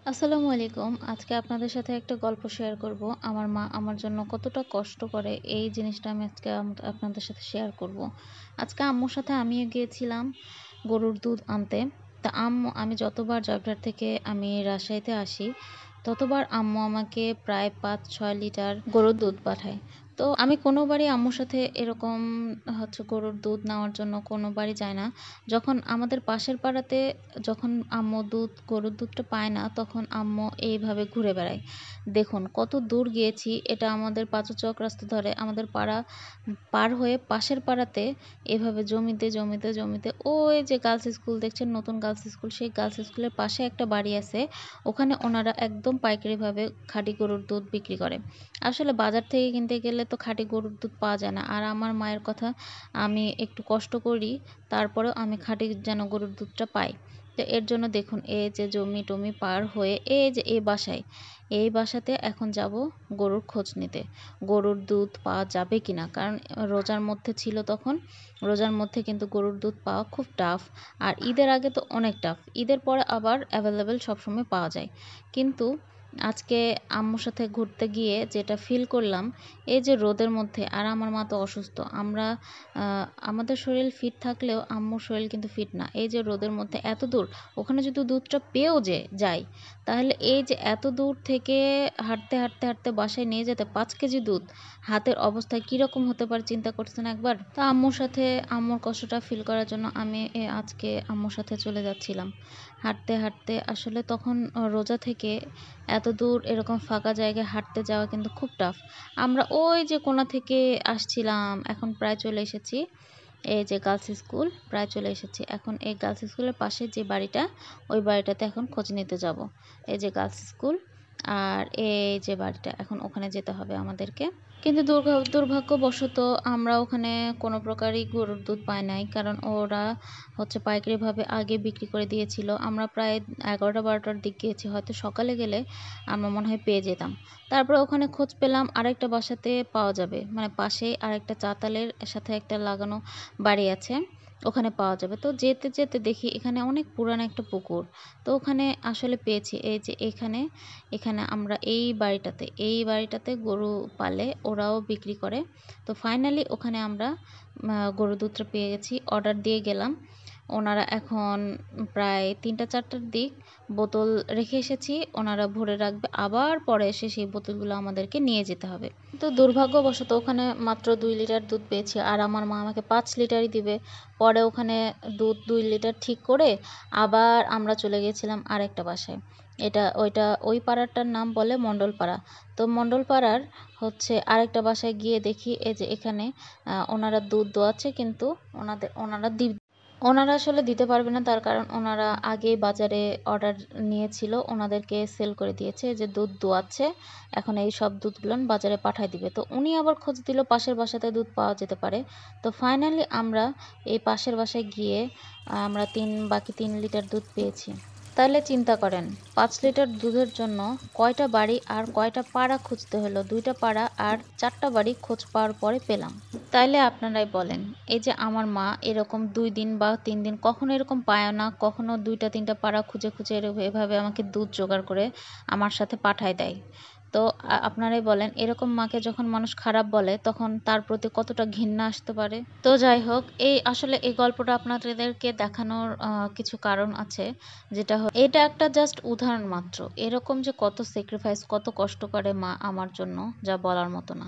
আসসালামু আলাইকুম। আজকে আপনাদের সাথে একটা গল্প শেয়ার করব। আমার মা আমার জন্য কতটা কষ্ট করে এই জিনিসটা আমি আজকে আপনাদের সাথে শেয়ার করব। আজকে আম্মুর সাথে আমিও গিয়েছিলাম গরুর দুধ আনতে। তা আমি যতবার জয়পুরহাট থেকে আমি রাজশাহীতে আসি, ততবার আম্মু আমাকে প্রায় ৫-৬ লিটার গরুর দুধ পাঠায়। তো আমি কোনোবারই আম্মুর সাথে এরকম গরুর দুধ নেওয়ার জন্য কোনোবারই যাই না। যখন আমাদের পাশের পাড়াতে যখন আম্মু গরুর দুধটা পায় না, তখন আম্মু এইভাবে ঘুরে বেড়ায়। দেখুন কত দূর গিয়েছি, এটা আমাদের ৫ চক রাস্তা ধরে আমাদের পাড়া পার হয়ে পাশের পাড়াতে এভাবে জমিতে ওই যে গার্লস স্কুল দেখছেন, নতুন গার্লস স্কুল, সেই গার্লস স্কুলের পাশে একটা বাড়ি আছে। ওখানে ওনারা একদম পাইকারিভাবে খাঁটি গরুর দুধ বিক্রি করে। আসলে বাজার থেকে কিনতে গেলে তো খাঁটি গরুর দুধ পাওয়া যায় না। আর আমার মায়ের কথা, আমি একটু কষ্ট করি, তারপরেও আমি খাঁটি যেন গরুর দুধটা পাই। তো এর জন্য দেখুন, এই যে জমি টমি পার হয়ে এই যে এই বাসাতে এখন যাব গরুর খোঁজ নিতে, গরুর দুধ পাওয়া যাবে কিনা। কারণ রোজার মধ্যে ছিল তখন, রোজার মধ্যে কিন্তু গরুর দুধ পাওয়া খুব টাফ। আর ঈদের আগে তো অনেক টাফ, ঈদের পরে আবার অ্যাভেলেবেল সবসময় পাওয়া যায়। কিন্তু আজকে আম্মুর সাথে ঘুরতে গিয়ে যেটা ফিল করলাম, এই যে রোদের মধ্যে, আর আমার মা তো অসুস্থ, আমাদের শরীর ফিট থাকলেও আম্মুর শরীর কিন্তু ফিট না। এই যে রোদের মধ্যে এত দূর, ওখানে যদি দুধটা পেয়েও যাই, তাহলে এই যে এত দূর থেকে হাঁটতে বাসায় নিয়ে যেতে ৫ কেজি দুধ, হাতের অবস্থা কীরকম হতে পারে চিন্তা করছেন একবার। তা আম্মুর কষ্টটা ফিল করার জন্য আমি আজকে আম্মুর সাথে চলে যাচ্ছিলাম হাঁটতে। আসলে তখন রোজা থেকে এত দূর এরকম ফাঁকা জায়গায় হাঁটতে যাওয়া কিন্তু খুব টাফ। আমরা ওই যে কোণা থেকে আসছিলাম, এখন প্রায় চলে এসেছি এই যে গার্লস স্কুল, প্রায় চলে এসেছি। এখন এই গার্লস স্কুলের পাশে যে বাড়িটা, ওই বাড়িটাতে এখন খোঁজ নিতে যাব। এই যে গার্লস স্কুল আর এই যে বাড়িটা, এখন ওখানে যেতে হবে আমাদেরকে। কিন্তু দুর্ভাগ্যবশত আমরা ওখানে কোনো প্রকারই গরুর দুধ পাই নাই, কারণ ওরা পাইকারিভাবে আগে বিক্রি করে দিয়েছিল। আমরা প্রায় 11টা-12টার দিক গিয়েছি, হয়তো সকালে গেলে আমরা মনে হয় পেয়ে যেতাম। তারপরে ওখানে খোঁজ পেলাম আরেকটা বাসাতে পাওয়া যাবে, মানে পাশেই আরেকটা চাতালের সাথে একটা লাগানো বাড়ি আছে, ওখানে পাওয়া যাবে। তো যেতে দেখি এখানে অনেক পুরানো একটা পুকুর। তো ওখানে আসলে পেয়েছি, এই যে এখানে আমরা এই বাড়িটাতে গরু পালে, ওরাও বিক্রি করে। তো ফাইনালি ওখানে আমরা গরুর দুধটা পেয়ে গেছি, অর্ডার দিয়ে গেলাম। ওনারা এখন প্রায় ৩টা-৪টার দিক বোতল রেখে এসেছি, ওনারা ভরে রাখবে, আবার পরে এসে সেই বোতলগুলো আমাদেরকে নিয়ে যেতে হবে। তো দুর্ভাগ্যবশত ওখানে মাত্র 2 লিটার দুধ পেয়েছি, আর আমার মা আমাকে 5 লিটারই দিবে। পরে ওখানে দুধ 2 লিটার ঠিক করে আবার আমরা চলে গিয়েছিলাম আরেকটা বাসায়। ওই পাড়াটার নাম বলে মণ্ডলপাড়া। তো মণ্ডলপাড়ার আরেকটা বাসায় গিয়ে দেখি, এই যে এখানে ওনারা দুধ দোয়াচ্ছে, কিন্তু ওনারা আসলে দিতে পারবে না, তার কারণ ওনারা আগেই বাজারে অর্ডার নিয়েছিল, ওনাদেরকে সেল করে দিয়েছে যে দুধ দোয়াচ্ছে, এখন এই সব দুধগুলো বাজারে পাঠায় দিবে। তো উনি আবার খোঁজ দিল পাশের বাসাতে দুধ পাওয়া যেতে পারে। তো ফাইনালি আমরা এই পাশের বাসায় গিয়ে আমরা বাকি 3 লিটার দুধ পেয়েছি। তাহলে চিন্তা করেন, 5 লিটার দুধের জন্য কয়টা বাড়ি আর কয়টা পাড়া খুঁজতে হলো। 2টা পাড়া আর 4টা বাড়ি খোঁজ পাওয়ার পরে পেলাম। তাইলে আপনারাই বলেন, এই যে আমার মা এরকম 2 দিন বা 3 দিন কখনো এরকম পায় না, কখনো 2টা-3টা পাড়া খুঁজে এভাবে আমাকে দুধ জোগাড় করে আমার সাথে পাঠায় দেয়। তো আপনারাই বলেন, এরকম মাকে যখন মানুষ খারাপ বলে, তখন তার প্রতি কতটা ঘৃণা আসতে পারে। তো যাই হোক, এই গল্পটা আপনাদেরকে দেখানোর কিছু কারণ আছে, এটা একটা জাস্ট উদাহরণ মাত্র। এরকম যে কত স্যাক্রিফাইস, কত কষ্ট করে মা আমার জন্য, যা বলার মতো না।